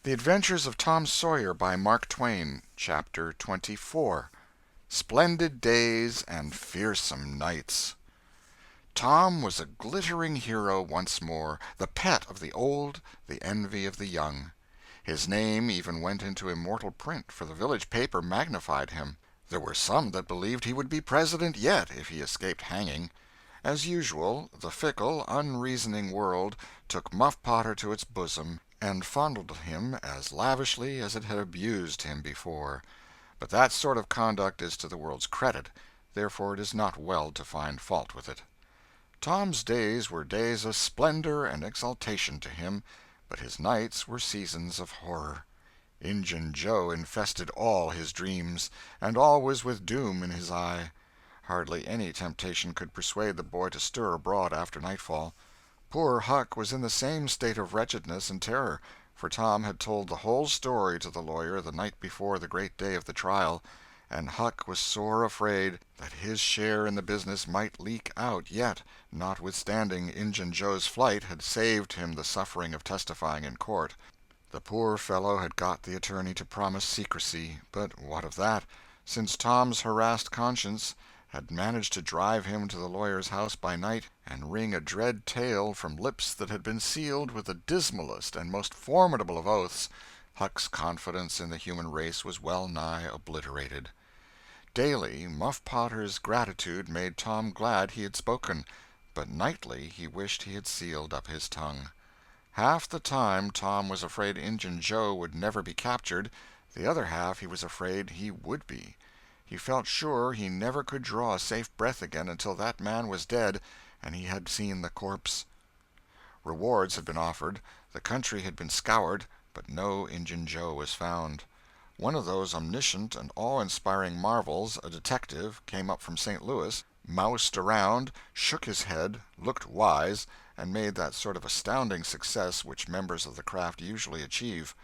The Adventures of Tom Sawyer by Mark Twain. Chapter 24. Splendid Days and Fearsome Nights. Tom was a glittering hero once more, the pet of the old, the envy of the young. His name even went into immortal print, for the village paper magnified him. There were some that believed he would be president yet if he escaped hanging. As usual, the fickle, unreasoning world took Muff Potter to its bosom and fondled him as lavishly as it had abused him before. But that sort of conduct is to the world's credit, therefore it is not well to find fault with it. Tom's days were days of splendor and exaltation to him, but his nights were seasons of horror. Injun Joe infested all his dreams, and always with doom in his eye. Hardly any temptation could persuade the boy to stir abroad after nightfall. Poor Huck was in the same state of wretchedness and terror, for Tom had told the whole story to the lawyer the night before the great day of the trial, and Huck was sore afraid that his share in the business might leak out yet, notwithstanding Injun Joe's flight had saved him the suffering of testifying in court. The poor fellow had got the attorney to promise secrecy, but what of that, since Tom's harassed conscience had managed to drive him to the lawyer's house by night and wring a dread tale from lips that had been sealed with the dismalest and most formidable of oaths. Huck's confidence in the human race was well nigh obliterated. Daily, Muff Potter's gratitude made Tom glad he had spoken, but nightly he wished he had sealed up his tongue. Half the time Tom was afraid Injun Joe would never be captured, the other half he was afraid he would be. He felt sure he never could draw a safe breath again until that man was dead and he had seen the corpse. Rewards had been offered, the country had been scoured, but no Injun Joe was found. One of those omniscient and awe-inspiring marvels, a detective, came up from St. Louis, moused around, shook his head, looked wise, and made that sort of astounding success which members of the craft usually achieve.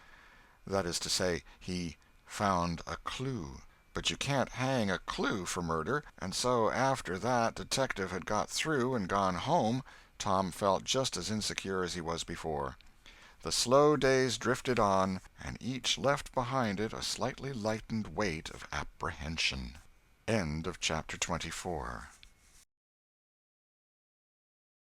That is to say, he found a clue. But you can't hang a clue for murder, and so after that detective had got through and gone home, Tom felt just as insecure as he was before. The slow days drifted on, and each left behind it a slightly lightened weight of apprehension. End of chapter 24.